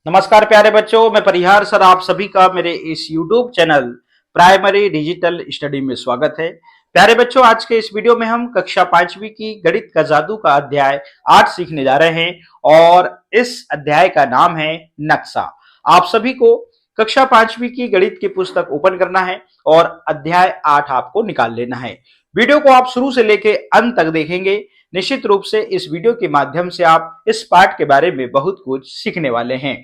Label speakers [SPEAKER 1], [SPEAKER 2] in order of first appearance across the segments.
[SPEAKER 1] नमस्कार प्यारे बच्चों, मैं परिहार सर आप सभी का मेरे इस YouTube channel primary digital study में स्वागत है। प्यारे बच्चों, आज के इस वीडियो में हम कक्षा 5वीं की गणित का जादू का अध्याय 8 सीखने जा रहे हैं और इस अध्याय का नाम है नक्शा। आप सभी को कक्षा 5वीं की गणित की पुस्तक ओपन करना है और अध्याय 8 आपको निकाल लेना है। वीडियो को आप शुरू से लेके अंत तक देखेंगे। निश्चित रूप से इस वीडियो के माध्यम से आप इस पाठ के बारे में बहुत कुछ सीखने वाले हैं।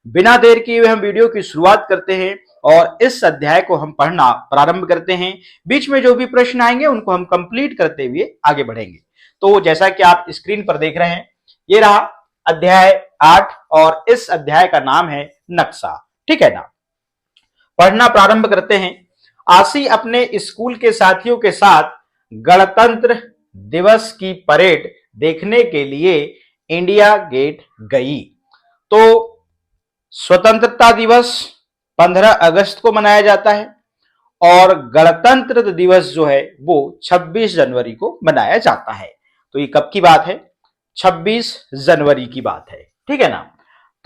[SPEAKER 1] बिना देर किए हुए हम वीडियो की शुरुआत करते हैं और इस अध्याय को हम पढ़ना प्रारंभ करते हैं। बीच में जो भी प्रश्न आएंगे उनको हम कंप्लीट करते हुए आगे बढ़ेंगे। तो जैसा कि आप स्क्रीन पर देख रहे हैं, ये रहा अध्याय 8 और इस अध्याय का नाम है नक्शा। ठीक है ना, पढ़ना प्रारंभ करते हैं। आशी अपने स्कूल के साथियों के साथ गणतंत्र दिवस की परेड देखने के लिए इंडिया गेट गई। तो स्वतंत्रता दिवस 15 अगस्त को मनाया जाता है और गणतंत्र दिवस जो है वो 26 जनवरी को मनाया जाता है। तो ये कब की बात है? 26 जनवरी की बात है। ठीक है ना।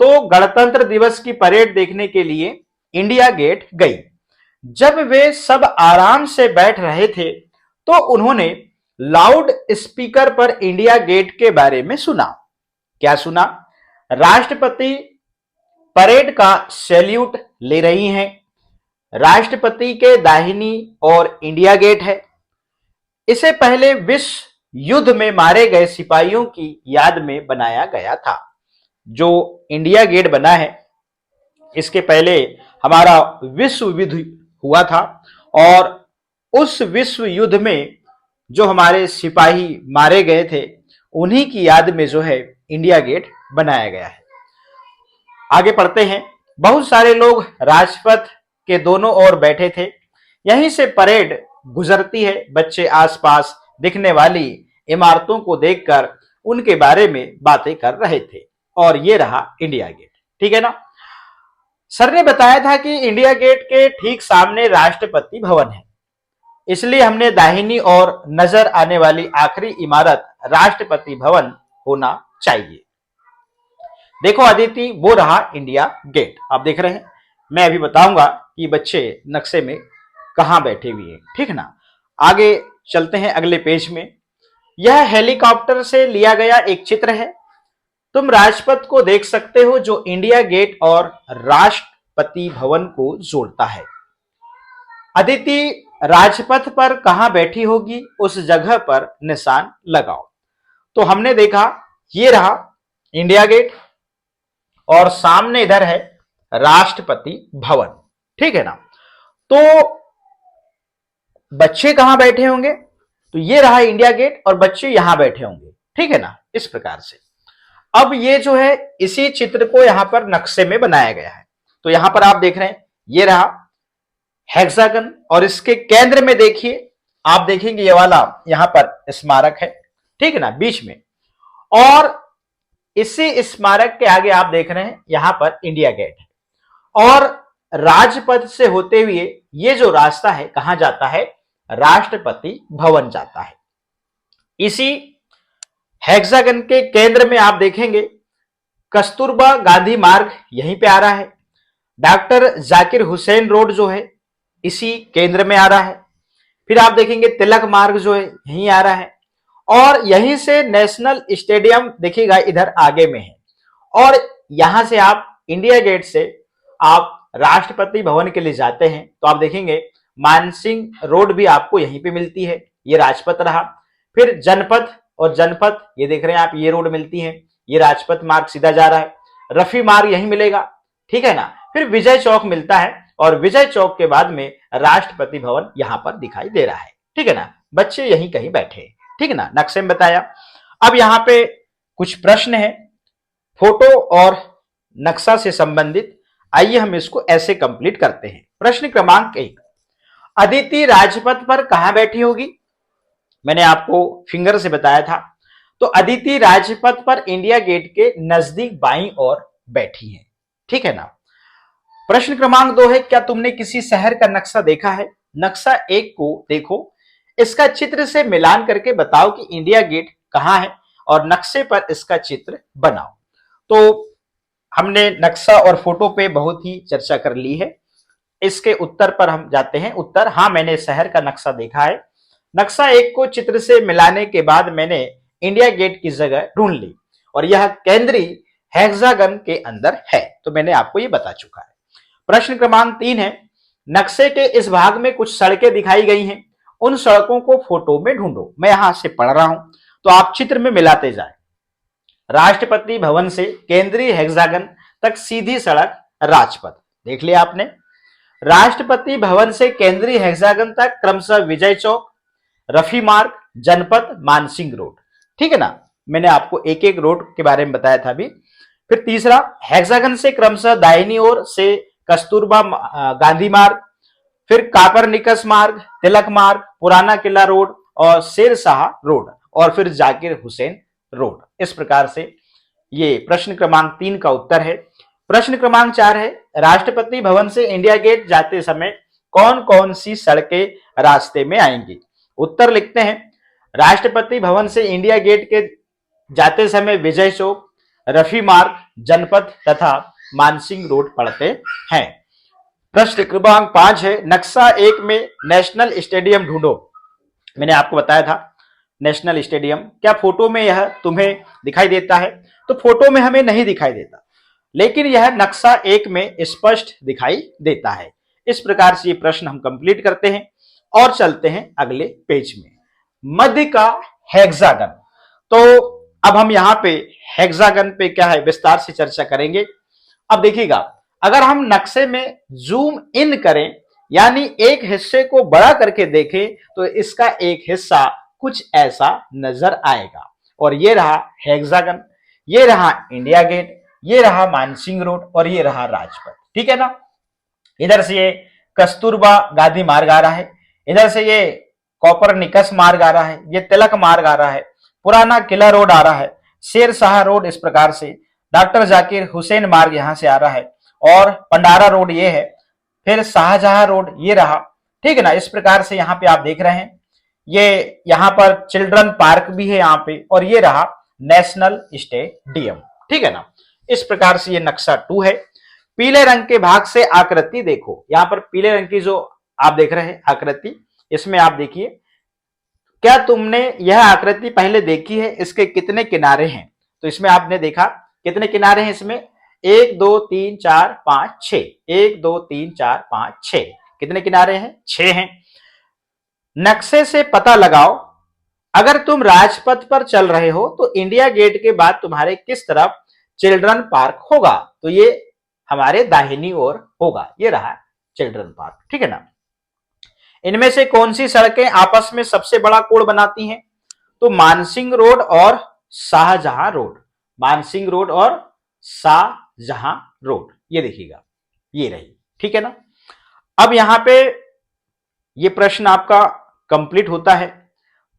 [SPEAKER 1] तो गणतंत्र दिवस की परेड देखने के लिए इंडिया गेट गई। जब वे सब आराम से बैठ रहे थे तो उन्होंने लाउड स्पीकर पर इंडिया गेट के बारे में सुना। क्या सुना? राष्ट्रपति परेड का सैल्यूट ले रही हैं। राष्ट्रपति के दाहिनी ओर इंडिया गेट है। इसे पहले विश्व युद्ध में मारे गए सिपाहियों की याद में बनाया गया था। जो इंडिया गेट बना है, इसके पहले हमारा विश्व युद्ध हुआ था और उस विश्व युद्ध में जो हमारे सिपाही मारे गए थे उन्हीं की याद में जो है इंडिया गेट बनाया गया है। आगे पढ़ते हैं। बहुत सारे लोग राजपथ के दोनों ओर बैठे थे। यहीं से परेड गुजरती है। बच्चे आसपास दिखने वाली इमारतों को देखकर उनके बारे में बातें कर रहे थे और ये रहा इंडिया गेट। ठीक है ना। सर ने बताया था कि इंडिया गेट के ठीक सामने राष्ट्रपति भवन है, इसलिए हमने दाहिनी ओर नजर आने वाली आखिरी इमारत राष्ट्रपति भवन होना चाहिए। देखो अदिति, वो रहा इंडिया गेट। आप देख रहे हैं। मैं अभी बताऊंगा कि बच्चे नक्शे में कहां बैठे हुए हैं। ठीक है ना। आगे चलते हैं अगले पेज में। यह हेलीकॉप्टर से लिया गया एक चित्र है। तुम राजपथ को देख सकते हो जो इंडिया गेट और राष्ट्रपति भवन को जोड़ता है। अदिति राजपथ पर कहां बैठी होगी, उस जगह पर निशान लगाओ। तो हमने देखा ये रहा इंडिया गेट और सामने इधर है राष्ट्रपति भवन। ठीक है ना। तो बच्चे कहां बैठे होंगे? तो ये रहा इंडिया गेट और बच्चे यहां बैठे होंगे। ठीक है ना, इस प्रकार से। अब ये जो है इसी चित्र को यहां पर नक्शे में बनाया गया है। तो यहां पर आप देख रहे हैं ये रहा हेक्सागन और इसके केंद्र में देखिए, आप देखेंगे ये वाला यहां पर स्मारक है। ठीक है ना, बीच में। और इसी स्मारक के आगे आप देख रहे हैं यहां पर इंडिया गेट है और राजपथ से होते हुए ये जो रास्ता है कहां जाता है? राष्ट्रपति भवन जाता है। इसी हेक्सागन के केंद्र में आप देखेंगे कस्तूरबा गांधी मार्ग यहीं पे आ रहा है। डॉक्टर जाकिर हुसैन रोड जो है इसी केंद्र में आ रहा है। फिर आप देखेंगे तिलक मार्ग जो है यहीं आ रहा है और यहीं से नेशनल स्टेडियम देखिएगा इधर आगे में है। और यहां से आप इंडिया गेट से आप राष्ट्रपति भवन के लिए जाते हैं तो आप देखेंगे मानसिंह रोड भी आपको यहीं पे मिलती है। ये राजपथ रहा। फिर जनपथ और जनपथ ये देख रहे हैं आप, ये रोड मिलती है। ये राजपथ मार्ग सीधा जा रहा है। रफी मार्ग यहीं मिलेगा। ठीक है ना। फिर विजय चौक मिलता है और विजय चौक के बाद में राष्ट्रपति भवन यहां पर दिखाई दे रहा है। ठीक है ना। बच्चे यहीं कहीं बैठे। ठीक है ना, नक्शे में बताया। अब यहां पे कुछ प्रश्न है फोटो और नक्शा से संबंधित। आइए हम इसको ऐसे कंप्लीट करते हैं। प्रश्न क्रमांक 1, अदिति राजपथ पर कहां बैठी होगी? मैंने आपको फिंगर से बताया था। तो अदिति राजपथ पर इंडिया गेट के नजदीक बाईं ओर बैठी है। ठीक है ना। प्रश्न क्रमांक 2 है, क्या तुमने किसी शहर का नक्शा देखा है? नक्शा 1 को देखो, इसका चित्र से मिलान करके बताओ कि इंडिया गेट कहां है और नक्शे पर इसका चित्र बनाओ। तो हमने नक्शा और फोटो पे बहुत ही चर्चा कर ली है। इसके उत्तर पर हम जाते हैं। उत्तर, हाँ मैंने शहर का नक्शा देखा है। नक्शा एक को चित्र से मिलाने के बाद मैंने इंडिया गेट की जगह ढूंढ ली और यह केंद्रीय हेक्सागन के अंदर है। तो मैंने आपको ये बता चुका है। प्रश्न क्रमांक 3 है, नक्शे के इस भाग में कुछ सड़कें दिखाई गई हैं, उन सड़कों को फोटो में ढूंढो। मैं यहां से पढ़ रहा हूं तो आप चित्र में मिलाते जाए। राष्ट्रपति भवन से केंद्रीय हेक्सागन तक सीधी सड़क राजपथ, देख लिया आपने। राष्ट्रपति भवन से केंद्रीय हेक्सागन तक क्रमशः विजय चौक, रफी मार्ग, जनपथ, मानसिंह रोड। ठीक है ना, मैंने आपको एक एक रोड के बारे में बताया था अभी। फिर तीसरा, हेक्सागन से क्रमशः दाहिनी ओर से कस्तूरबा गांधी मार्ग, फिर कापरनिकस मार्ग, तिलक मार्ग, पुराना किला रोड और शेरशाह रोड और फिर जाकिर हुसैन रोड। इस प्रकार से ये प्रश्न क्रमांक 3 का उत्तर है। प्रश्न क्रमांक 4 है, राष्ट्रपति भवन से इंडिया गेट जाते समय कौन कौन सी सड़कें रास्ते में आएंगी। उत्तर लिखते हैं, राष्ट्रपति भवन से इंडिया गेट के जाते समय विजय चौक, रफी मार्ग, जनपथ तथा मानसिंह रोड पड़ते हैं। प्रश्न क्रमांक 5 है, नक्शा 1 में नेशनल स्टेडियम ढूंढो। मैंने आपको बताया था नेशनल स्टेडियम, क्या फोटो में यह तुम्हें दिखाई देता है? तो फोटो में हमें नहीं दिखाई देता, लेकिन यह नक्शा 1 में स्पष्ट दिखाई देता है। इस प्रकार से ये प्रश्न हम कंप्लीट करते हैं और चलते हैं अगले पेज में। मध्य का हेक्सागन। तो अब हम यहां पे हेक्सागन पे क्या है विस्तार से चर्चा करेंगे। अब देखिएगा, अगर हम नक्शे में जूम इन करें यानी एक हिस्से को बड़ा करके देखें तो इसका एक हिस्सा कुछ ऐसा नजर आएगा। और ये रहा हेक्सागन, ये रहा इंडिया गेट, ये रहा मानसिंह रोड और ये रहा राजपथ। ठीक है ना। इधर से ये कस्तूरबा गांधी मार्ग आ रहा है, इधर से ये कोपरनिकस मार्ग आ रहा है, ये तिलक मार्ग आ रहा है, पुराना किला रोड आ रहा है, शेरशाह रोड इस प्रकार से, डॉक्टर जाकिर हुसैन मार्ग यहां से आ रहा है और पंडारा रोड ये है, फिर शाहजहां रोड ये रहा। ठीक है ना। इस प्रकार से यहाँ पे आप देख रहे हैं, ये यहाँ पर चिल्ड्रन पार्क भी है यहाँ पे और ये रहा नेशनल स्टेडियम। ठीक है ना। इस प्रकार से ये नक्शा 2 है। पीले रंग के भाग से आकृति देखो। यहाँ पर पीले रंग की जो आप देख रहे हैं आकृति, इसमें आप देखिए, क्या तुमने यह आकृति पहले देखी है? इसके कितने किनारे हैं? तो इसमें आपने देखा कितने किनारे हैं इसमें, 1 2 3 4 5 6, 1 2 3 4 5 6, कितने किनारे हैं? 6 हैं। नक्शे से पता लगाओ, अगर तुम राजपथ पर चल रहे हो तो इंडिया गेट के बाद तुम्हारे किस तरफ चिल्ड्रन पार्क होगा? तो ये हमारे दाहिनी ओर होगा, ये रहा चिल्ड्रन पार्क। ठीक है ना। इनमें से कौन सी सड़कें आपस में सबसे बड़ा कोण बनाती हैं? तो मानसिंह रोड और शाहजहां रोड, मानसिंह रोड और शाहजहां रोड, ये देखिएगा, ये रही। ठीक है ना। अब यहां पे ये प्रश्न आपका कंप्लीट होता है।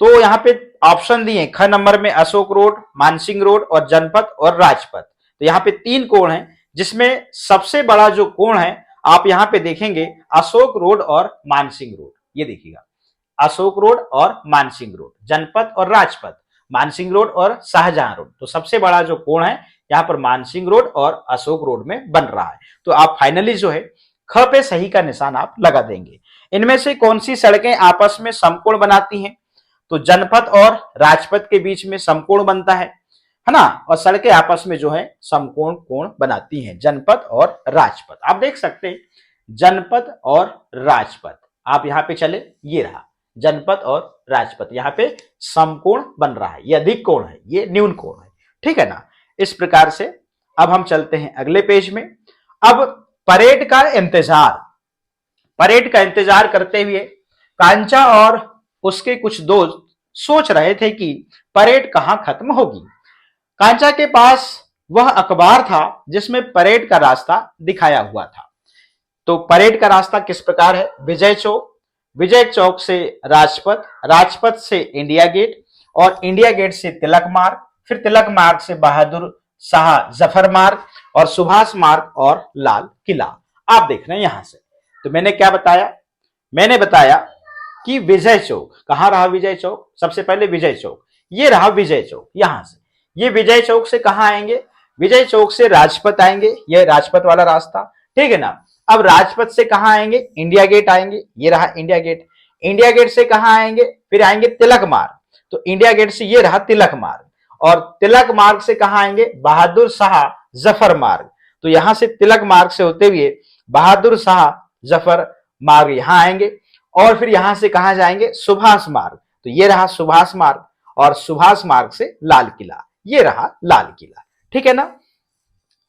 [SPEAKER 1] तो यहां पे ऑप्शन दिए ख नंबर में अशोक रोड, मानसिंह रोड और जनपथ और राजपथ। तो यहाँ पे 3 कोण हैं, जिसमें सबसे बड़ा जो कोण है आप यहां पे देखेंगे अशोक रोड और मानसिंह रोड। ये देखिएगा, अशोक रोड और मानसिंह रोड, जनपथ और राजपथ, मानसिंह रोड और शाहजहां रोड। तो सबसे बड़ा जो कोण है यहाँ पर मानसिंह रोड और अशोक रोड में बन रहा है। तो आप फाइनली जो है ख पे सही का निशान आप लगा देंगे। इनमें से कौन सी सड़कें आपस में समकोण बनाती हैं? तो जनपथ और राजपथ के बीच में समकोण बनता है ना। और सड़कें आपस में जो है समकोण कोण बनाती हैं, जनपथ और राजपथ। आप देख सकते हैं जनपथ और राजपथ, आप यहां पे चले, ये रहा जनपथ और राजपथ, यहां पे समकोण बन रहा है, ये अधिक कोण है, ये न्यून कोण है। ठीक है ना। इस प्रकार से अब हम चलते हैं अगले पेज में। अब परेड का इंतजार, परेड का इंतजार करते हुए कांचा और उसके कुछ दोस्त सोच रहे थे कि परेड कहां खत्म होगी। कांचा के पास वह अखबार था जिसमें परेड का रास्ता दिखाया हुआ था। तो परेड का रास्ता किस प्रकार है? विजय चौक, विजय चौक से राजपथ, राजपथ से इंडिया गेट और इंडिया गेट से तिलक मार्ग, फिर तिलक मार्ग से बहादुर शाह जफर मार्ग और सुभाष मार्ग और लाल किला। आप देख रहे हैं यहां से। तो मैंने क्या बताया? मैंने बताया कि विजय चौक, कहां रहा विजय चौक? सबसे पहले विजय चौक, ये रहा विजय चौक। यहां से ये विजय चौक से कहां आएंगे? विजय चौक से राजपथ आएंगे, ये राजपथ वाला रास्ता, ठीक है ना। अब राजपथ से कहां आएंगे, इंडिया गेट आएंगे, ये रहा इंडिया गेट। इंडिया गेट से कहां आएंगे, फिर आएंगे तिलक मार्ग, तो इंडिया गेट से ये रहा तिलक मार्ग। और तिलक मार्ग से कहां आएंगे, बहादुर शाह जफर मार्ग, तो यहां से तिलक मार्ग से होते हुए बहादुर शाह जफर मार्ग यहां आएंगे। और फिर यहां से कहां जाएंगे, सुभाष मार्ग, तो ये रहा सुभाष मार्ग। और सुभाष मार्ग से लाल किला, ये रहा लाल किला, ठीक है ना।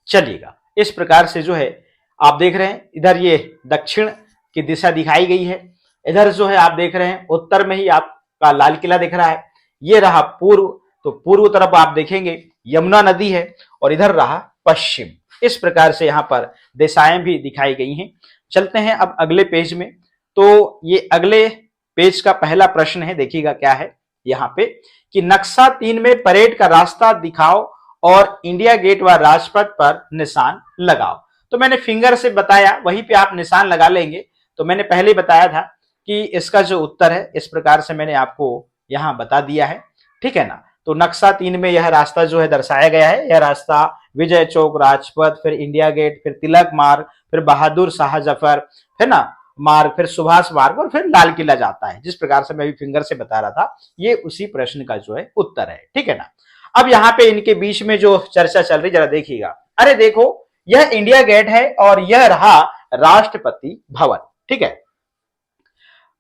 [SPEAKER 1] चलिएगा, इस प्रकार से जो है आप देख रहे हैं, इधर ये दक्षिण की दिशा दिखाई गई है, इधर जो है आप देख रहे हैं उत्तर में ही आपका लाल किला दिख रहा है। ये रहा पूर्व, तो पूर्व तरफ आप देखेंगे यमुना नदी है, और इधर रहा पश्चिम। इस प्रकार से यहाँ पर दिशाएं भी दिखाई गई हैं। चलते हैं अब अगले पेज में। तो ये अगले पेज का पहला प्रश्न है, देखिएगा क्या है यहाँ पे, कि नक्शा 3 में परेड का रास्ता दिखाओ और इंडिया गेट व राजपथ पर निशान लगाओ। तो मैंने फिंगर से बताया, वहीं पे आप निशान लगा लेंगे। तो मैंने पहले ही बताया था कि इसका जो उत्तर है इस प्रकार से मैंने आपको यहां बता दिया है, ठीक है ना। तो नक्शा 3 में यह रास्ता जो है दर्शाया गया है, यह रास्ता विजय चौक, राजपथ, फिर इंडिया गेट, फिर तिलक मार्ग, फिर बहादुर शाह जफर, है ना मार्ग, फिर सुभाष मार्ग, और फिर लाल किला जाता है। जिस प्रकार से मैं भी फिंगर से बता रहा था, ये उसी प्रश्न का जो है उत्तर है, ठीक है ना। अब यहाँ पे इनके बीच में जो चर्चा चल रही, जरा देखिएगा। अरे देखो, यह इंडिया गेट है और यह रहा राष्ट्रपति भवन, ठीक है।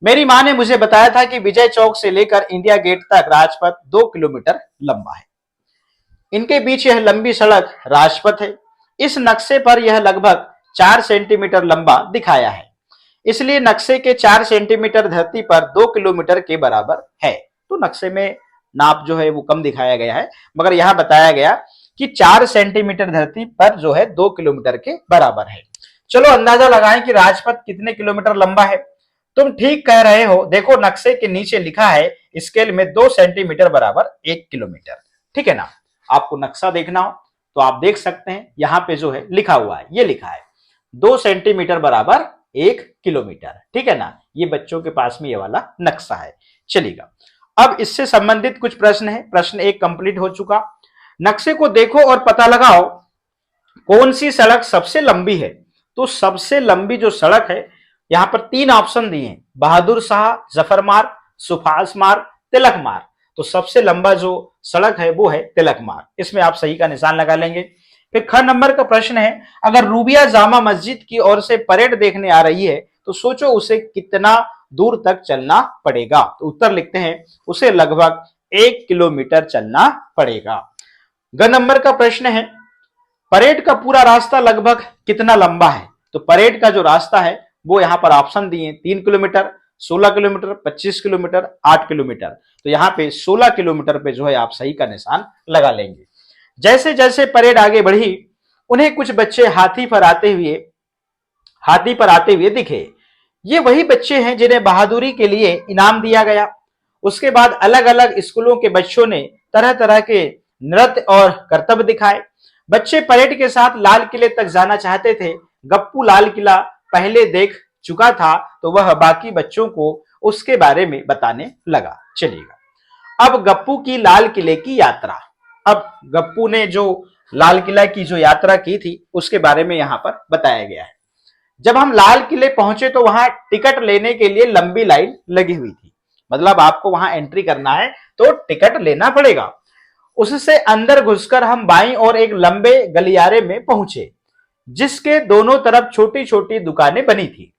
[SPEAKER 1] मेरी मां ने मुझे बताया था कि विजय चौक से लेकर इंडिया गेट तक राजपथ 2 किलोमीटर लंबा है। इनके बीच यह लंबी सड़क राजपथ है। इस नक्शे पर यह लगभग 4 सेंटीमीटर लंबा दिखाया है, इसलिए नक्शे के 4 सेंटीमीटर धरती पर 2 किलोमीटर के बराबर है। तो नक्शे में नाप जो है वो कम दिखाया गया है, मगर यहां बताया गया कि 4 सेंटीमीटर धरती पर जो है 2 किलोमीटर के बराबर है। चलो अंदाजा लगाएं कि राजपथ कितने किलोमीटर लंबा है। तुम ठीक कह रहे हो, देखो नक्शे के नीचे लिखा है स्केल में 2 सेंटीमीटर बराबर 1 किलोमीटर, ठीक है ना। आपको नक्शा देखना हो तो आप देख सकते हैं, यहां पे जो है लिखा हुआ है, ये लिखा है 2 सेंटीमीटर बराबर 1 किलोमीटर, ठीक है ना। ये बच्चों के पास में ये वाला नक्शा है। चलिएगा, अब इससे संबंधित कुछ प्रश्न है। प्रश्न 1 कंप्लीट हो चुका। नक्शे को देखो और पता लगाओ कौन सी सड़क सबसे लंबी है। तो सबसे लंबी जो सड़क है, यहां पर 3 ऑप्शन दिए हैं, बहादुर शाह जफर मार्ग, सुभाष मार्ग, तिलक मार्ग। तो सबसे लंबा जो सड़क है वो है तिलक मार्ग, इसमें आप सही का निशान लगा लेंगे। फिर ख नंबर का प्रश्न है, अगर रूबिया जामा मस्जिद की ओर से परेड देखने आ रही है तो सोचो उसे कितना दूर तक चलना पड़ेगा। तो उत्तर लिखते हैं, उसे लगभग 1 किलोमीटर चलना पड़ेगा। ग नंबर का प्रश्न है, परेड का पूरा रास्ता लगभग कितना लंबा है। तो परेड का जो रास्ता है वो यहां पर ऑप्शन दिए, 3 किलोमीटर, 16 किलोमीटर, 25 किलोमीटर, 8 किलोमीटर। तो यहां पे 16 किलोमीटर पे जो है आप सही का निशान लगा लेंगे। जैसे जैसे परेड आगे बढ़ी, उन्हें कुछ बच्चे हाथी पर आते हुए दिखे। ये वही बच्चे हैं जिन्हें बहादुरी के लिए इनाम दिया गया। उसके बाद अलग अलग स्कूलों के बच्चों ने तरह तरह के नृत्य और करतब दिखाए। बच्चे परेड के साथ लाल किले तक जाना चाहते थे। गप्पू लाल किला पहले देख चुका था, तो वह बाकी बच्चों को उसके बारे में बताने लगा। चलिएगा, अब गप्पू की लाल किले की यात्रा। अब गप्पू ने जो लाल किला की जो यात्रा की थी उसके बारे में यहां पर बताया गया है। जब हम लाल किले पहुंचे तो वहां टिकट लेने के लिए लंबी लाइन लगी हुई थी। मतलब आपको वहां एंट्री करना है तो टिकट लेना पड़ेगा। उससे अंदर घुसकर हम बाईं ओर एक लंबे गलियारे में पहुंचे, जिसके दोनों तरफ छोटी छोटी दुकानें बनी थी।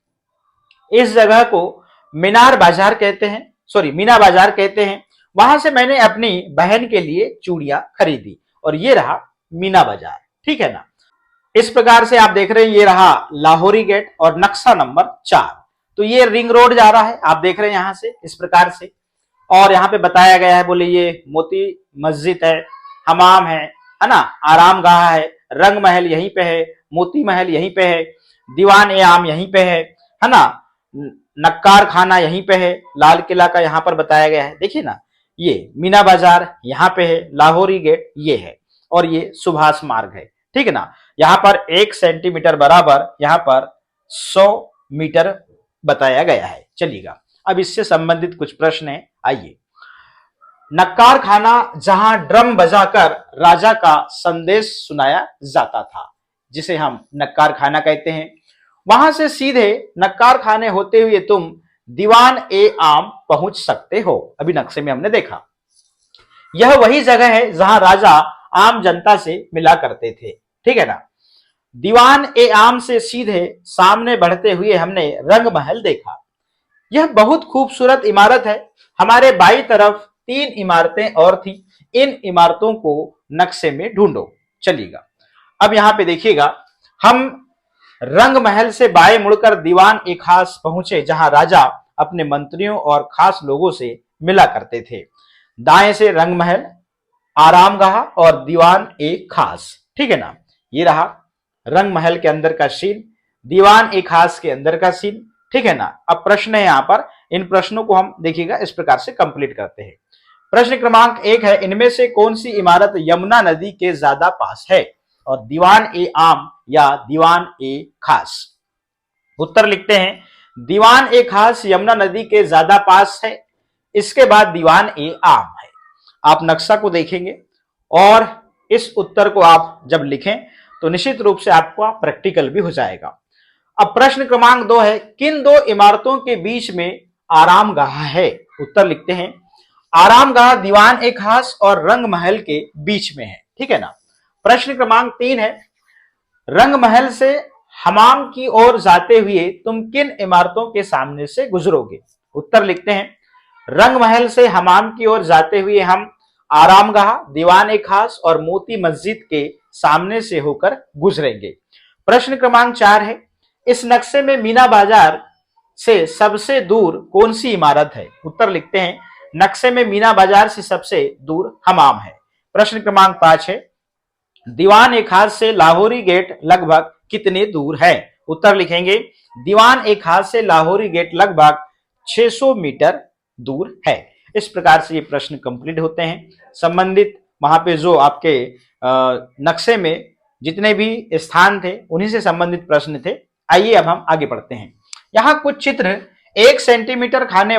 [SPEAKER 1] इस जगह को मीना बाजार कहते हैं। वहां से मैंने अपनी बहन के लिए चूड़ियां खरीदी, और ये रहा मीना बाजार, ठीक है ना। इस प्रकार से आप देख रहे हैं, ये रहा लाहौरी गेट और नक्शा नंबर 4। तो ये रिंग रोड जा रहा है, आप देख रहे हैं यहां से इस प्रकार से। और यहाँ पे बताया गया है, बोले ये मोती मस्जिद है, हमाम है ना, आराम गाह है, रंग महल यहीं पे है, मोती महल यहीं पे है, दीवान ए आम यहीं पे है ना, नक्कार खाना यहीं पे है, लाल किला का यहाँ पर बताया गया है। देखिए ना, ये मीना बाजार यहाँ पे है, लाहौरी गेट ये है, और ये सुभाष मार्ग है, ठीक है ना। यहाँ पर 1 सेंटीमीटर बराबर यहाँ पर 100 मीटर बताया गया है। चलिएगा, अब इससे संबंधित कुछ प्रश्न है, आइए। नक्कार खाना जहां ड्रम बजाकर राजा का संदेश सुनाया जाता था, जिसे हम नक्कार खाना कहते हैं। वहां से सीधे नक्कार खाने होते हुए तुम दीवान ए आम पहुंच सकते हो। अभी नक्शे में हमने देखा, यह वही जगह है जहां राजा आम जनता से मिला करते थे, ठीक है ना। दीवान ए आम से सीधे सामने बढ़ते हुए हमने रंग महल देखा। यह बहुत खूबसूरत इमारत है। हमारे बाई तरफ 3 इमारतें और थी। इन इमारतों को नक्शे में ढूंढो। चलिएगा, अब यहां पे देखिएगा, हम रंग महल से बाएं मुड़कर दीवान ए खास पहुंचे, जहां राजा अपने मंत्रियों और खास लोगों से मिला करते थे। दाएं से रंग महल, आरामगाह और दीवान ए खास, ठीक है ना। ये रहा रंग महल के अंदर का सीन, दीवान ए खास के अंदर का सीन, ठीक है ना। अब प्रश्न है यहां पर, इन प्रश्नों को हम देखिएगा इस प्रकार से कंप्लीट करते हैं। प्रश्न क्रमांक 1 है, इनमें से कौन सी इमारत यमुना नदी के ज्यादा पास है? और दीवान ए आम या दीवान ए खास? उत्तर लिखते हैं दीवान ए खास यमुना नदी के ज्यादा पास है, इसके बाद दीवान ए आम है। आप नक्शा को देखेंगे और इस उत्तर को आप जब लिखें तो निश्चित रूप से आपका प्रैक्टिकल भी हो जाएगा। अब प्रश्न क्रमांक 2 है, किन 2 इमारतों के बीच में आरामगाह है? उत्तर लिखते हैं आरामगाह दीवान ए खास और रंग महल के बीच में है, ठीक है ना। प्रश्न क्रमांक 3 है, रंग महल से हमाम की ओर जाते हुए तुम किन इमारतों के सामने से गुजरोगे? उत्तर लिखते हैं रंग महल से हमाम की ओर जाते हुए हम आरामगाह, दीवान ए खास और मोती मस्जिद के सामने से होकर गुजरेंगे। प्रश्न क्रमांक 4 है, इस नक्शे में मीना बाजार से सबसे दूर कौन सी इमारत है? उत्तर लिखते हैं नक्शे में मीना बाजार से सबसे दूर हमाम है। प्रश्न क्रमांक 5 है, दीवान ए खास से लाहौरी गेट लगभग कितने दूर है? उत्तर लिखेंगे दीवान ए खास से लाहौरी गेट लगभग 600 मीटर दूर है। इस प्रकार से ये प्रश्न कंप्लीट होते हैं। संबंधित वहां पे जो आपके नक्शे में जितने भी स्थान थे उन्हीं से संबंधित प्रश्न थे। आइए अब हम आगे बढ़ते हैं। यहाँ कुछ चित्र 1 सेंटीमीटर खाने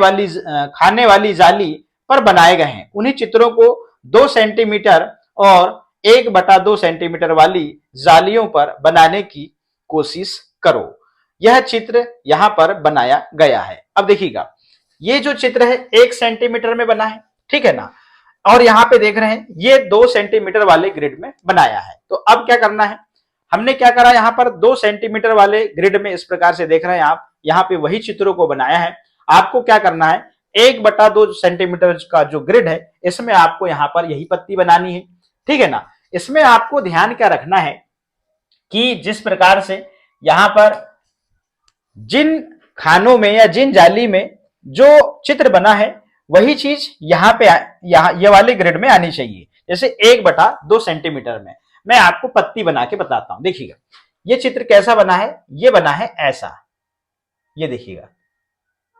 [SPEAKER 1] वाली जाली पर बनाए गए हैं। उन्हीं चित्रों को 2 सेंटीमीटर और 1/2 सेंटीमीटर वाली जालियों पर बनाने की कोशिश करो। यह चित्र यहां पर बनाया गया है। अब देखिएगा, ये जो चित्र है 1 सेंटीमीटर में बना है, ठीक है ना। और यहाँ पे देख रहे हैं ये 2 सेंटीमीटर वाले ग्रिड में बनाया है। तो अब क्या करना है, हमने क्या करा, यहाँ पर 2 सेंटीमीटर वाले ग्रिड में इस प्रकार से देख रहे हैं आप, यहाँ पे वही चित्रों को बनाया है। आपको क्या करना है, 1/2 सेंटीमीटर का जो ग्रिड है इसमें आपको यहाँ पर यही पत्ती बनानी है, ठीक है ना। इसमें आपको ध्यान क्या रखना है कि जिस प्रकार से यहाँ पर जिन खानों में या जिन जाली में जो चित्र बना है वही चीज यहाँ पे ये वाले ग्रिड में आनी चाहिए। जैसे 1/2 सेंटीमीटर में मैं आपको पत्ती बना के बताता हूं। देखिएगा ये चित्र कैसा बना है, ये बना है ऐसा, ये देखिएगा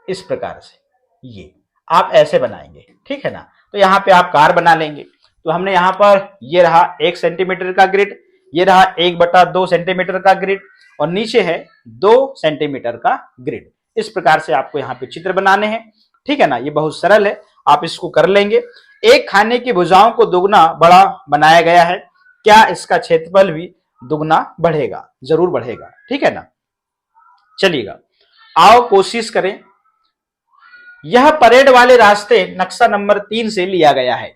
[SPEAKER 1] इस प्रकार से, ये आप ऐसे बनाएंगे, ठीक है ना। तो यहाँ पे आप कार बना लेंगे। तो हमने यहाँ पर ये रहा 1 सेंटीमीटर का ग्रिड, ये रहा 1/2 सेंटीमीटर का ग्रिड और नीचे है 2 सेंटीमीटर का ग्रिड। इस प्रकार से आपको यहाँ पे चित्र बनाने हैं, ठीक है ना। ये बहुत सरल है, आप इसको कर लेंगे। एक खाने की भुजाओं को दुगना बड़ा बनाया गया है, क्या इसका क्षेत्रफल भी दुगना बढ़ेगा? जरूर बढ़ेगा, ठीक है ना। चलिएगा आओ कोशिश करें। यह परेड वाले रास्ते नक्शा नंबर 3 से लिया गया है,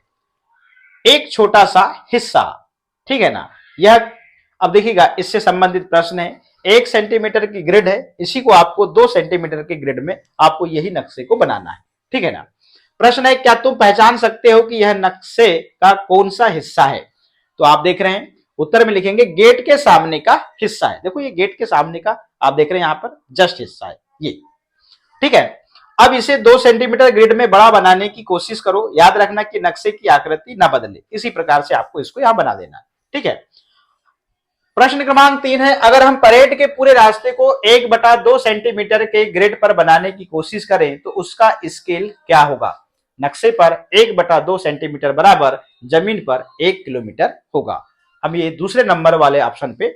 [SPEAKER 1] एक छोटा सा हिस्सा, ठीक है ना। यह अब देखिएगा इससे संबंधित प्रश्न है। 1 सेंटीमीटर की ग्रिड है, इसी को आपको 2 सेंटीमीटर के ग्रिड में आपको यही नक्शे को बनाना है, ठीक है ना। प्रश्न है, क्या तुम पहचान सकते हो कि यह नक्शे का कौन सा हिस्सा है? तो आप देख रहे हैं उत्तर में लिखेंगे गेट के सामने का हिस्सा है। देखो ये गेट के सामने का आप देख रहे हैं यहाँ पर जस्ट हिस्सा है ये, ठीक है। अब इसे 2 सेंटीमीटर ग्रिड में बड़ा बनाने की कोशिश करो। याद रखना कि नक्शे की आकृति ना बदले, इसी प्रकार से आपको इसको यहां बना देना है, ठीक है। प्रश्न क्रमांक 3 है, अगर हम परेड के पूरे रास्ते को 1/2 सेंटीमीटर के ग्रिड पर बनाने की कोशिश करें तो उसका स्केल क्या होगा? नक्शे पर 1/2 सेंटीमीटर बराबर जमीन पर 1 किलोमीटर होगा। हम ये दूसरे नंबर वाले ऑप्शन पे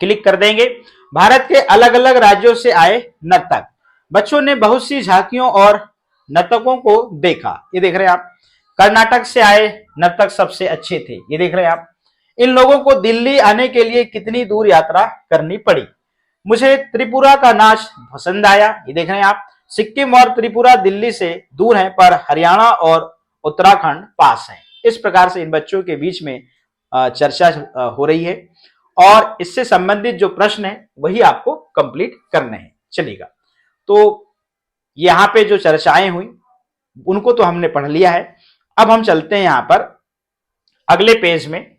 [SPEAKER 1] क्लिक कर देंगे। भारत के अलग अलग राज्यों से आए नर्तक, बच्चों ने बहुत सी झांकियों और नर्तकों को देखा। ये देख रहे हैं आप, कर्नाटक से आए नर्तक सबसे अच्छे थे, ये देख रहे हैं आप। इन लोगों को दिल्ली आने के लिए कितनी दूर यात्रा करनी पड़ी? मुझे त्रिपुरा का नाच पसंद आया, ये देख रहे हैं आप। सिक्किम और त्रिपुरा दिल्ली से दूर हैं, पर हरियाणा और उत्तराखंड पास हैं। इस प्रकार से इन बच्चों के बीच में चर्चा हो रही है और इससे संबंधित जो प्रश्न है वही आपको कंप्लीट करने हैं। चलिएगा, तो यहां पे जो चर्चाएं हुई उनको तो हमने पढ़ लिया है। अब हम चलते हैं यहां पर अगले पेज में।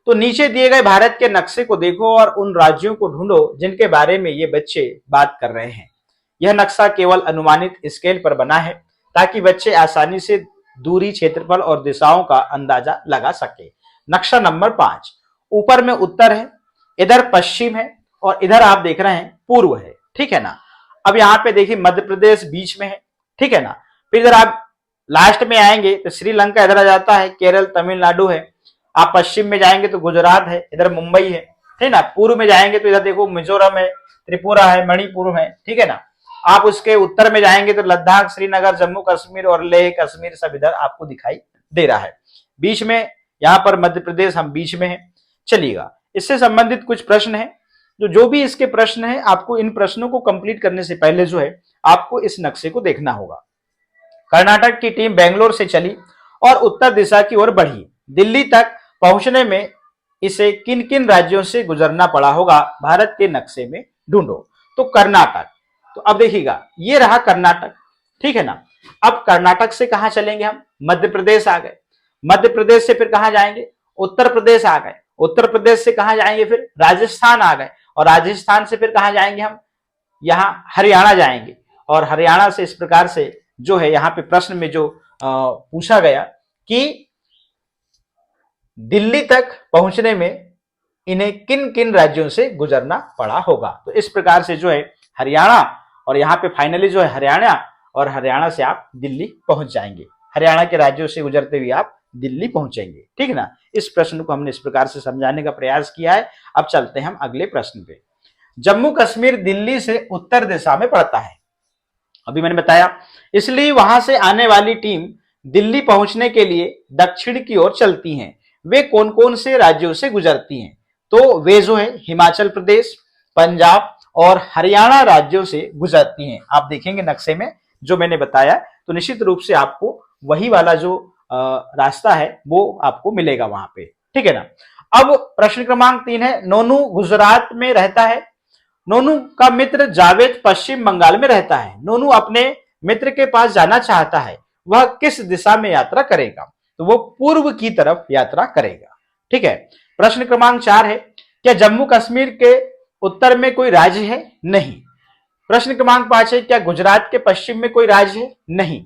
[SPEAKER 1] तो नीचे दिए गए भारत के नक्शे को देखो और उन राज्यों को ढूंढो जिनके बारे में ये बच्चे बात कर रहे हैं। यह नक्शा केवल अनुमानित स्केल पर बना है ताकि बच्चे आसानी से दूरी, क्षेत्रफल और दिशाओं का अंदाजा लगा सके। नक्शा नंबर 5, ऊपर में उत्तर है, इधर पश्चिम है और इधर आप देख रहे हैं पूर्व है, ठीक है ना। अब यहाँ पे देखिए मध्य प्रदेश बीच में है, ठीक है ना। फिर इधर आप लास्ट में आएंगे तो श्रीलंका इधर आ जाता है, केरल तमिलनाडु है। आप पश्चिम में जाएंगे तो गुजरात है, इधर मुंबई है, ठीक ना। पूर्व में जाएंगे तो इधर देखो मिजोरम है, त्रिपुरा है, मणिपुर है, ठीक है ना। आप उसके उत्तर में जाएंगे तो लद्दाख, श्रीनगर, जम्मू कश्मीर और लेह कश्मीर सब इधर आपको दिखाई दे रहा है। बीच में यहाँ पर मध्य प्रदेश हम बीच में है। चलिएगा, इससे संबंधित कुछ प्रश्न है। जो भी इसके प्रश्न है, आपको इन प्रश्नों को कंप्लीट करने से पहले जो है आपको इस नक्शे को देखना होगा। कर्नाटक की टीम बेंगलोर से चली और उत्तर दिशा की ओर बढ़ी। दिल्ली तक पहुंचने में इसे किन किन राज्यों से गुजरना पड़ा होगा, भारत के नक्शे में ढूंढो। तो कर्नाटक, तो अब देखिएगा ये रहा कर्नाटक, ठीक है ना। अब कर्नाटक से कहां चलेंगे हम? मध्य प्रदेश आ गए। मध्य प्रदेश से फिर कहां जाएंगे? उत्तर प्रदेश आ गए। उत्तर प्रदेश से कहां जाएंगे? फिर राजस्थान आ गए। और राजस्थान से फिर कहां जाएंगे हम? यहां हरियाणा जाएंगे। और हरियाणा से इस प्रकार से जो है यहाँ पे प्रश्न में जो पूछा गया कि दिल्ली तक पहुंचने में इन्हें किन किन राज्यों से गुजरना पड़ा होगा। तो इस प्रकार से जो है हरियाणा, और यहाँ पे फाइनली जो है हरियाणा, और हरियाणा से आप दिल्ली पहुंच जाएंगे। हरियाणा के राज्यों से गुजरते हुए आप दिल्ली पहुंचेंगे, ठीक है ना। इस प्रश्न को हमने इस प्रकार से समझाने का प्रयास किया है। अब चलते हैं हम अगले प्रश्न पे। जम्मू कश्मीर दिल्ली से उत्तर दिशा में पड़ता है, अभी मैंने बताया, इसलिए वहां से आने वाली टीम दिल्ली पहुंचने के लिए दक्षिण की ओर चलती हैं। वे कौन कौन से राज्यों से गुजरती हैं? तो वे जो है हिमाचल प्रदेश, पंजाब और हरियाणा राज्यों से गुजरती हैं। आप देखेंगे नक्शे में जो मैंने बताया, तो निश्चित रूप से आपको वही वाला जो रास्ता है वो आपको मिलेगा वहां पे, ठीक है ना। अब प्रश्न क्रमांक 3 है, नोनू गुजरात में रहता है। नोनू का मित्र जावेद पश्चिम बंगाल में रहता है। नोनू अपने मित्र के पास जाना चाहता है, वह किस दिशा में यात्रा करेगा? तो वो पूर्व की तरफ यात्रा करेगा, ठीक है। प्रश्न क्रमांक 4 है, क्या जम्मू कश्मीर के उत्तर में कोई राज्य है? नहीं। प्रश्न क्रमांक 5 है, क्या गुजरात के पश्चिम में कोई राज्य है? नहीं।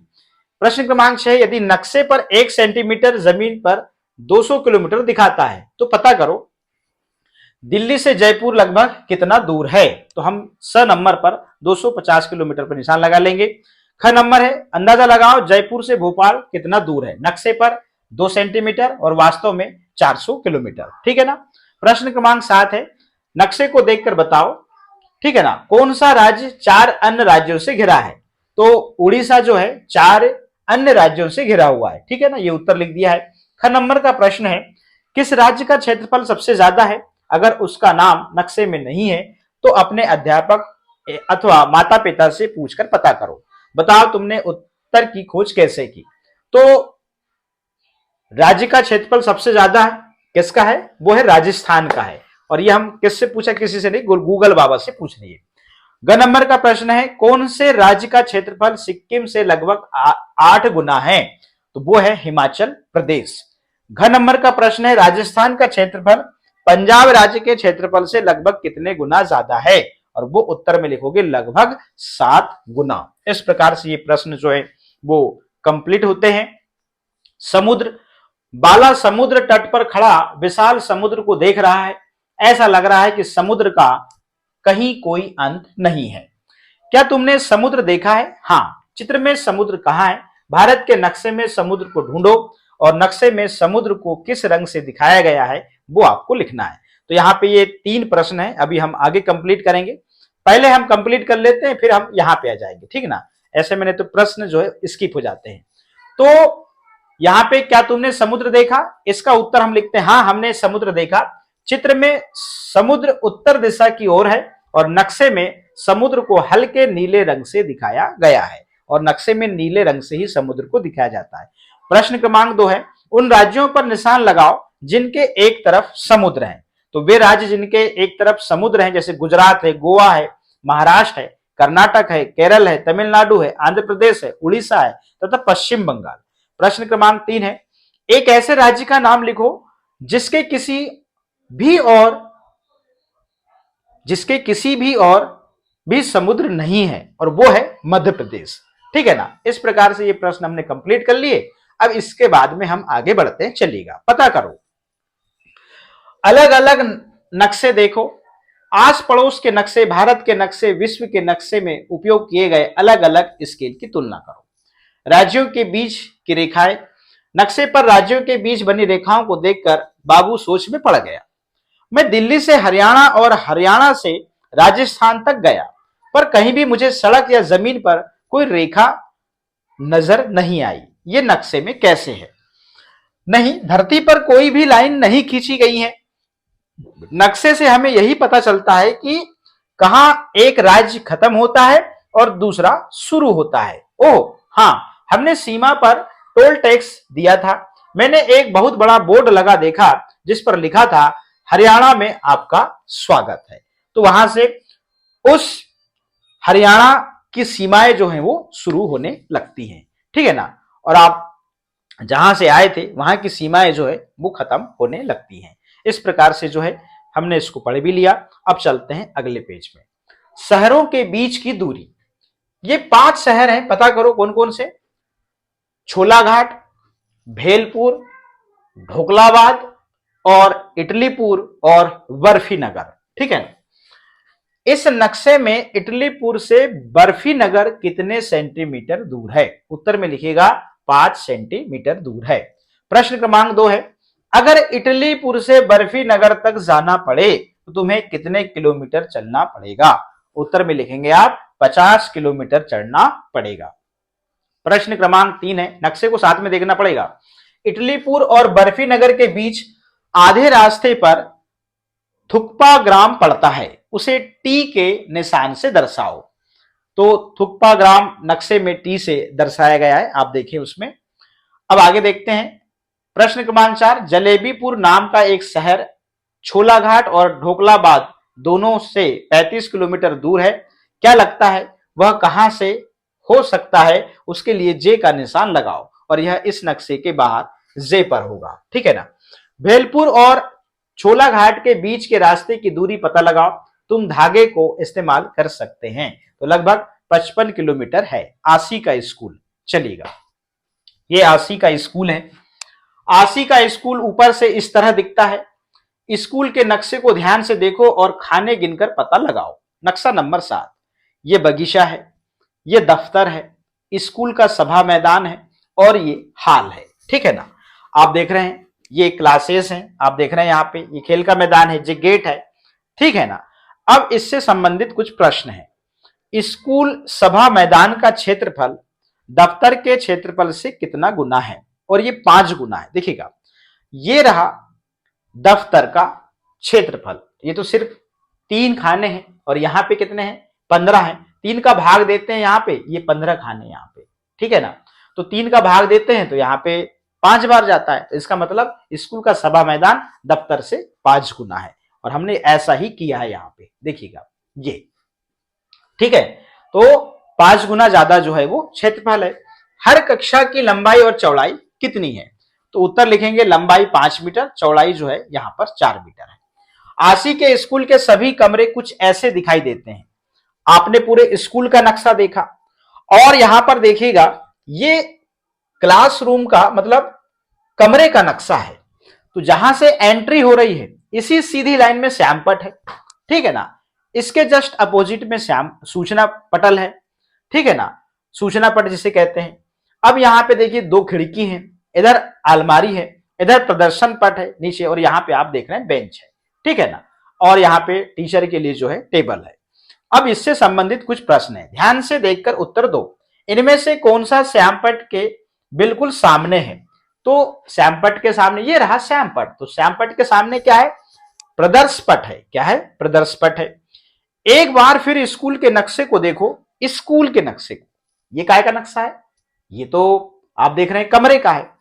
[SPEAKER 1] प्रश्न क्रमांक 6, यदि नक्शे पर 1 सेंटीमीटर जमीन पर 200 किलोमीटर दिखाता है तो पता करो दिल्ली से जयपुर लगभग कितना दूर है। तो हम स नंबर पर 250 किलोमीटर पर निशान लगा लेंगे। ख नंबर है, अंदाजा लगाओ जयपुर से भोपाल कितना दूर है। नक्शे पर 2 सेंटीमीटर और वास्तव में 400 किलोमीटर, ठीक है ना। प्रश्न क्रमांक 7 है, नक्शे को देखकर बताओ, ठीक है ना, कौन सा राज्य 4 अन्य राज्यों से घिरा है? तो उड़ीसा जो है 4 अन्य राज्यों से घिरा हुआ है, ठीक है ना। ये उत्तर लिख दिया है। ख नंबर का प्रश्न है, किस राज्य का क्षेत्रफल सबसे ज्यादा है? अगर उसका नाम नक्शे में नहीं है तो अपने अध्यापक अथवा माता पिता से पूछकर पता करो। बताओ तुमने उत्तर की खोज कैसे की? तो राज्य का क्षेत्रफल सबसे ज्यादा है किसका है? वो है राजस्थान का है। और ये हम किससे पूछा? किसी से नहीं, गूगल बाबा से पूछ लिए। ग नंबर का प्रश्न है, कौन से राज्य का क्षेत्रफल सिक्किम से लगभग 8 गुना है? तो वो है हिमाचल प्रदेश। घ नंबर का प्रश्न है, राजस्थान का क्षेत्रफल पंजाब राज्य के क्षेत्रफल से लगभग कितने गुना ज्यादा है? और वो उत्तर में लिखोगे लगभग 7 गुना। इस प्रकार से ये प्रश्न जो है वो कंप्लीट होते हैं। समुद्र, बाला समुद्र तट पर खड़ा विशाल समुद्र को देख रहा है। ऐसा लग रहा है कि समुद्र का कहीं कोई अंत नहीं है। क्या तुमने समुद्र देखा है? हाँ। चित्र में समुद्र कहाँ है? भारत के नक्शे में समुद्र को ढूंढो और नक्शे में समुद्र को किस रंग से दिखाया गया है वो आपको लिखना है। तो यहाँ पे ये 3 प्रश्न है, अभी हम आगे कंप्लीट करेंगे। पहले हम कंप्लीट कर लेते हैं, फिर हम यहाँ पे आ जाएंगे, ठीक है ना। ऐसे मैंने तो प्रश्न जो है स्किप हो जाते हैं। तो यहाँ पे क्या तुमने समुद्र देखा? इसका उत्तर हम लिखते हैं हाँ हमने समुद्र देखा। चित्र में समुद्र उत्तर दिशा की ओर है और नक्शे में समुद्र को हल्के नीले रंग से दिखाया गया है और नक्शे में नीले रंग से ही समुद्र को दिखाया जाता है। प्रश्न क्रमांक 2 है, उन राज्यों पर निशान लगाओ जिनके एक तरफ समुद्र है। तो वे राज्य जिनके एक तरफ समुद्र हैं जैसे गुजरात है, गोवा है, महाराष्ट्र है, कर्नाटक है, केरल है, तमिलनाडु है, आंध्र प्रदेश है, उड़ीसा है तथा पश्चिम बंगाल। प्रश्न क्रमांक 3 है, एक ऐसे राज्य का नाम लिखो जिसके किसी भी समुद्र नहीं है और वो है मध्य प्रदेश। ठीक है ना। इस प्रकार से ये प्रश्न हमने कंप्लीट कर लिए। अब इसके बाद में हम आगे बढ़ते हैं, चलिएगा पता करो। अलग अलग नक्शे देखो, आस पड़ोस के नक्शे, भारत के नक्शे, विश्व के नक्शे में उपयोग किए गए अलग अलग स्केल की तुलना करो। राज्यों के बीच की रेखाएं, नक्शे पर राज्यों के बीच बनी रेखाओं को देखकर बाबू सोच में पड़ गया। मैं दिल्ली से हरियाणा और हरियाणा से राजस्थान तक गया पर कहीं भी मुझे सड़क या जमीन पर कोई रेखा नजर नहीं आई। ये नक्शे में कैसे है? नहीं, धरती पर कोई भी लाइन नहीं खींची गई है। नक्शे से हमें यही पता चलता है कि कहां एक राज्य खत्म होता है और दूसरा शुरू होता है। ओह हाँ, हमने सीमा पर टोल टैक्स दिया था। मैंने एक बहुत बड़ा बोर्ड लगा देखा जिस पर लिखा था हरियाणा में आपका स्वागत है। तो वहां से उस हरियाणा की सीमाएं जो हैं वो शुरू होने लगती हैं। ठीक है ना। और आप जहां से आए थे वहां की सीमाएं जो है वो खत्म होने लगती हैं। इस प्रकार से जो है हमने इसको पढ़ भी लिया। अब चलते हैं अगले पेज में। शहरों के बीच की दूरी, ये 5 शहर हैं, पता करो कौन कौन से? छोलाघाट, भेलपुर, ढोकलाबाद और इटलीपुर और बर्फी नगर। ठीक है। इस नक्शे में इटलीपुर से बर्फी नगर कितने सेंटीमीटर दूर है? उत्तर में लिखिएगा 5 सेंटीमीटर दूर है। प्रश्न क्रमांक 2 है, अगर इटलीपुर से बर्फी नगर तक जाना पड़े तो तुम्हें कितने किलोमीटर चलना पड़ेगा? उत्तर में लिखेंगे आप 50 किलोमीटर चढ़ना पड़ेगा। प्रश्न क्रमांक 3 है, नक्शे को साथ में देखना पड़ेगा। इटलीपुर और बर्फी नगर के बीच आधे रास्ते पर थुक्पा ग्राम पड़ता है, उसे टी के निशान से दर्शाओ। तो थुक्पा ग्राम नक्शे में टी से दर्शाया गया है, आप देखिए उसमें। अब आगे देखते हैं। प्रश्न क्रमांक 4, जलेबीपुर नाम का एक शहर छोलाघाट और ढोकलाबाद दोनों से 35 किलोमीटर दूर है। क्या लगता है वह कहां से हो सकता है? उसके लिए जे का निशान लगाओ और यह इस नक्शे के बाहर जे पर होगा। ठीक है ना। भेलपुर और छोलाघाट के बीच के रास्ते की दूरी पता लगाओ। तुम धागे को इस्तेमाल कर सकते हैं। तो लगभग 55 किलोमीटर है। आसी का स्कूल, चलिएगा ये आसी का स्कूल है। आसी का स्कूल ऊपर से इस तरह दिखता है। स्कूल के नक्शे को ध्यान से देखो और खाने गिनकर पता लगाओ। नक्शा नंबर 7, ये बगीचा है, ये दफ्तर है, स्कूल का सभा मैदान है और ये हॉल है। ठीक है ना। आप देख रहे हैं ये क्लासेस हैं, आप देख रहे हैं यहाँ पे ये खेल का मैदान है, ये गेट है। ठीक है ना। अब इससे संबंधित कुछ प्रश्न है। स्कूल सभा मैदान का क्षेत्रफल दफ्तर के क्षेत्रफल से कितना गुना है? और ये 5 गुना है। देखिएगा ये रहा दफ्तर का क्षेत्रफल, ये तो सिर्फ 3 खाने हैं और यहाँ पे कितने हैं? 15 हैं। 3 का भाग देते हैं यहाँ पे, ये 15 खाने यहाँ पे। ठीक है ना। तो 3 का भाग देते हैं तो यहाँ पे 5 बार जाता है। तो इसका मतलब स्कूल का सभा मैदान दफ्तर से 5 गुना है और हमने ऐसा ही किया है यहाँ पे, देखिएगा ये। ठीक है। तो 5 गुना ज्यादा जो है वो क्षेत्रफल है। हर कक्षा की लंबाई और चौड़ाई कितनी है? तो उत्तर लिखेंगे लंबाई 5 मीटर, चौड़ाई जो है यहाँ पर 4 मीटर है। आसी के स्कूल के सभी कमरे कुछ ऐसे दिखाई देते हैं। आपने पूरे स्कूल का नक्शा देखा और यहां पर देखिएगा ये क्लासरूम का मतलब कमरे का नक्शा है। तो जहां से एंट्री हो रही है इसी सीधी लाइन में श्यामपट है। ठीक है ना। इसके जस्ट अपोजिट में सूचना पटल है। ठीक है ना, सूचना पट जिसे कहते हैं। अब यहाँ पे देखिए 2 खिड़की हैं, इधर अलमारी है, इधर प्रदर्शन पट है नीचे और यहाँ पे आप देख रहे हैं बेंच है। ठीक है ना। और यहाँ पे टीचर के लिए जो है टेबल है। अब इससे संबंधित कुछ प्रश्न है, ध्यान से देखकर उत्तर दो। इनमें से कौन सा श्यामपट के बिल्कुल सामने है? तो श्यामपट्ट के सामने ये रहा श्यामपट्ट, तो श्यामपट्ट के सामने क्या है? प्रदर्शपट है। क्या है? प्रदर्शपट है। एक बार फिर स्कूल के नक्शे को देखो, स्कूल के नक्शे को। ये काय का नक्शा है? ये तो आप देख रहे हैं कमरे का है।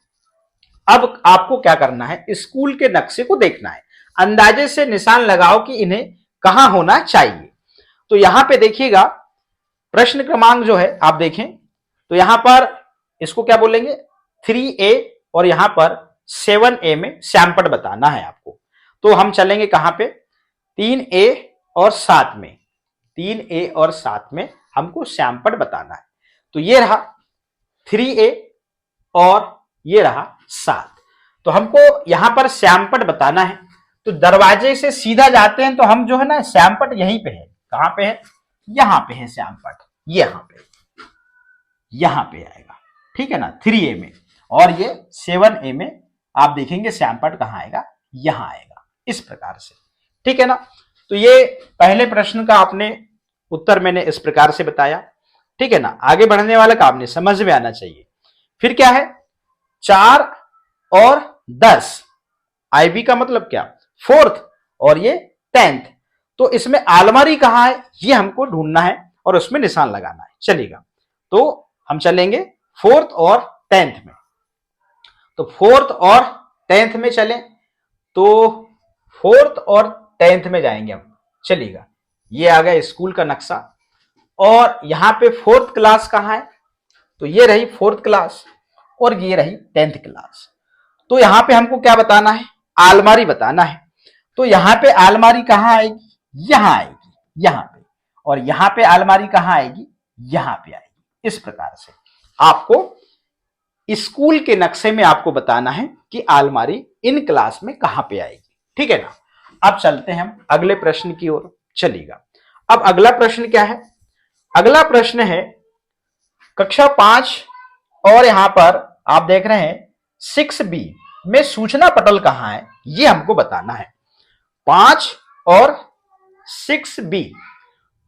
[SPEAKER 1] अब आपको क्या करना है? स्कूल के नक्शे को देखना है, अंदाजे से निशान लगाओ कि इन्हें कहां होना चाहिए। तो यहां पे देखिएगा प्रश्न क्रमांक जो है आप देखें तो यहां पर इसको क्या बोलेंगे? 3A और यहां पर 7A में श्यामपट्ट बताना है आपको। तो हम चलेंगे कहां पे? 3A और 7 में। 3A और 7 में हमको श्यामपट्ट बताना है। तो ये रहा 3A और ये रहा 7। तो हमको यहां पर श्यामपट्ट बताना है। तो दरवाजे से सीधा जाते हैं तो हम जो है ना श्यामपट्ट यहीं पे है। कहां पे है? यहां पे है श्यामपट्ट, यहां पे आएगा। ठीक है ना? 3A में, और ये 7A में आप देखेंगे श्यामपट्ट कहां आएगा? यहां आएगा, इस प्रकार से। ठीक है ना? तो ये पहले प्रश्न का आपने उत्तर मैंने इस प्रकार से बताया। ठीक है ना? आगे बढ़ने वाला का आपने समझ में आना चाहिए। फिर क्या है? 4 और 10, IB का मतलब क्या? 4th और ये 10th। तो इसमें अलमारी कहां है ये हमको ढूंढना है और उसमें निशान लगाना है। चलेगा, तो हम चलेंगे 4th और 10th में। तो 4th और 10th में चलें, तो 4th और 10th में जाएंगे हम। चलिएगा, ये आ गया स्कूल का नक्शा। और यहां पे 4th क्लास कहां है? तो ये रही 4th क्लास और ये रही 10th क्लास। तो यहां पे हमको क्या बताना है? अलमारी बताना है। तो यहां पे अलमारी कहां आएगी? यहां आएगी, यहां पे। और यहां पे अलमारी कहां आएगी? यहां पे आएगी। इस प्रकार से आपको स्कूल के नक्शे में आपको बताना है कि अलमारी इन क्लास में कहां पे आएगी। ठीक है ना? अब चलते हैं हम अगले प्रश्न की ओर। चलिएगा, अब अगला प्रश्न क्या है? अगला प्रश्न है कक्षा 5 और यहां पर आप देख रहे हैं 6B में सूचना पटल कहां है ये हमको बताना है। 5 और 6B,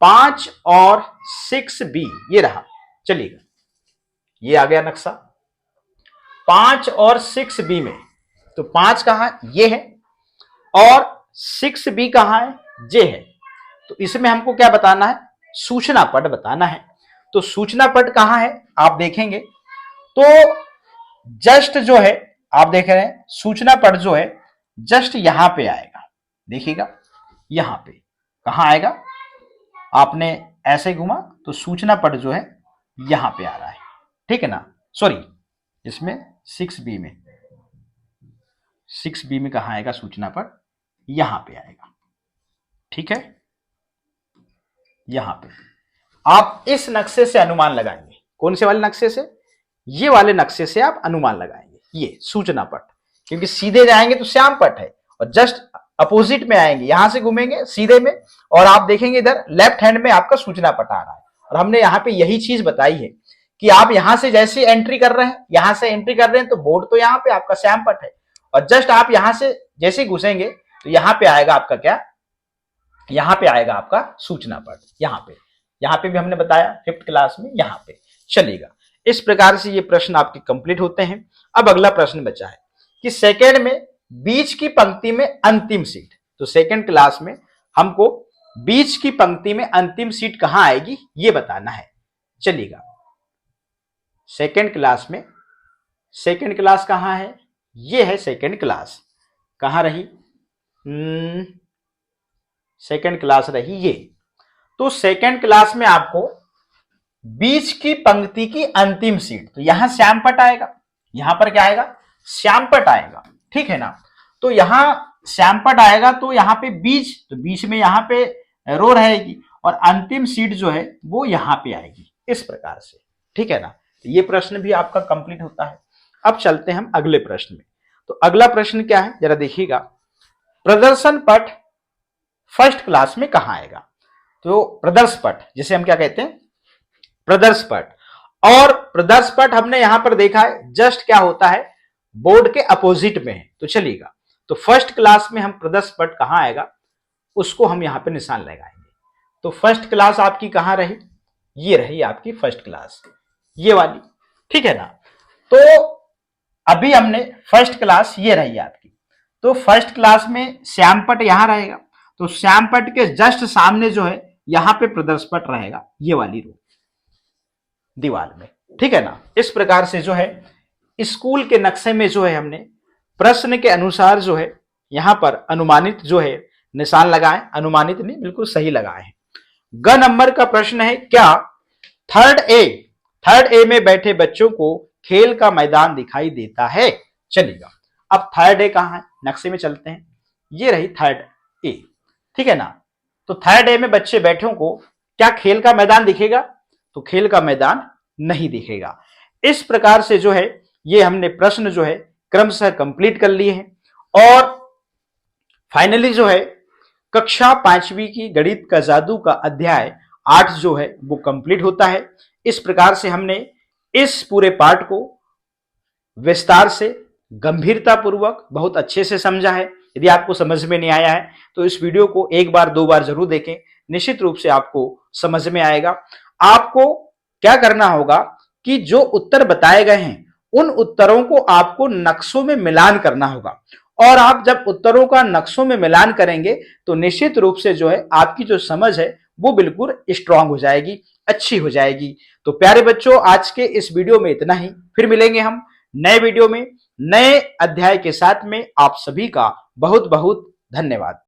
[SPEAKER 1] 5 और 6B ये रहा। चलिएगा, ये आ गया नक्शा 5 और 6B में। तो 5 कहां है? ये है, और 6B कहां है? ये है। तो इसमें हमको क्या बताना है? सूचना पट बताना है। तो सूचना पट कहां है आप देखेंगे तो जस्ट जो है आप देख रहे हैं सूचना पट जो है जस्ट यहां पे आएगा। देखिएगा यहां पे कहां आएगा? आपने ऐसे घुमा तो सूचना पट जो है यहां पे आ रहा है। ठीक है ना? सॉरी, इसमें 6B में, 6B में कहां आएगा सूचना पट? यहां पे आएगा। ठीक है, यहां पे आप इस नक्शे से अनुमान लगाएंगे। कौन से वाले नक्शे से? ये वाले नक्शे से आप अनुमान लगाएंगे। ये सूचना पट, क्योंकि सीधे जाएंगे तो श्यामपट्ट है और जस्ट अपोजिट में आएंगे, यहां से घूमेंगे सीधे में और आप देखेंगे इधर लेफ्ट हैंड में आपका सूचना पट आ रहा है। और हमने यहाँ पे यही चीज बताई है कि आप यहां से जैसे एंट्री कर रहे हैं, यहां से एंट्री कर रहे हैं तो बोर्ड तो यहाँ पे आपका श्यामपट्ट है, और जस्ट आप यहां से जैसे घुसेंगे तो यहाँ पे आएगा आपका क्या? यहां पे आएगा आपका सूचना पट। यहां पे भी हमने बताया 5th क्लास में यहां पे। चलेगा, इस प्रकार से ये प्रश्न आपके कंप्लीट होते हैं। अब अगला प्रश्न बचा है कि सेकंड में बीच की पंक्ति में अंतिम सीट। तो सेकंड क्लास में हमको बीच की पंक्ति में अंतिम सीट कहां आएगी ये बताना है। चलिएगा, सेकंड क्लास में सेकंड क्लास कहां है? ये है सेकंड क्लास। कहां रही? सेकंड क्लास रही ये। तो सेकंड क्लास में आपको बीच की पंक्ति की अंतिम सीट, तो यहां श्यामपट्ट आएगा। यहां पर क्या आएगा? श्यामपट्ट आएगा। ठीक है ना? तो यहां श्यामपट्ट आएगा तो यहां पे बीच, तो बीच में यहां पे रो रहेगी और अंतिम सीट जो है वो यहां पे आएगी, इस प्रकार से। ठीक है ना? तो ये प्रश्न भी आपका कंप्लीट होता है। अब चलते हैं हम अगले प्रश्न में। तो अगला प्रश्न क्या है जरा देखिएगा, प्रदर्शन पट फर्स्ट क्लास में कहां आएगा? तो प्रदर्श पट जिसे हम क्या कहते हैं? प्रदर्श पट। और प्रदर्श पट हमने यहां पर देखा है जस्ट क्या होता है? बोर्ड के अपोजिट में है। तो चलिएगा, तो फर्स्ट क्लास में हम प्रदर्श पट कहां आएगा उसको हम यहां पे निशान लगाएंगे। तो फर्स्ट क्लास आपकी कहां रही? ये रही आपकी फर्स्ट क्लास, ये वाली। ठीक है ना? तो अभी हमने फर्स्ट क्लास ये रही आपकी, तो फर्स्ट क्लास में श्यामपट यहां रहेगा, तो श्यामपट के जस्ट सामने जो है यहां पे प्रदर्श पट रहेगा, ये वाली रो दीवार में, ठीक है ना। इस प्रकार से जो है स्कूल के नक्शे में जो है हमने प्रश्न के अनुसार जो है यहां पर अनुमानित जो है निशान लगाए, अनुमानित नहीं बिल्कुल सही लगाए हैं। ग नंबर का प्रश्न है, क्या थर्ड ए में बैठे बच्चों को खेल का मैदान दिखाई देता है? चलिएगा, अब थर्ड ए कहां है, नक्शे में चलते हैं, ये रही थर्ड ए, ठीक है ना। तो थर्ड ए में बच्चे बैठों को क्या खेल का मैदान दिखेगा? तो खेल का मैदान नहीं दिखेगा। इस प्रकार से जो है ये हमने प्रश्न जो है क्रमशः कंप्लीट कर लिए हैं और फाइनली जो है कक्षा 5वीं की गणित का जादू का अध्याय 8 जो है वो कंप्लीट होता है। इस प्रकार से हमने इस पूरे पाठ को विस्तार से, गंभीरता पूर्वक, बहुत अच्छे से समझा है। यदि आपको समझ में नहीं आया है तो इस वीडियो को एक बार दो बार जरूर देखें, निश्चित रूप से आपको समझ में आएगा। आपको क्या करना होगा कि जो उत्तर बताए गए हैं उन उत्तरों को आपको नक्शों में मिलान करना होगा, और आप जब उत्तरों का नक्शों में मिलान करेंगे तो निश्चित रूप से जो है आपकी जो समझ है वो बिल्कुल स्ट्रांग हो जाएगी, अच्छी हो जाएगी। तो प्यारे बच्चों, आज के इस वीडियो में इतना ही, फिर मिलेंगे हम नए वीडियो में नए अध्याय के साथ में। आप सभी का बहुत बहुत धन्यवाद।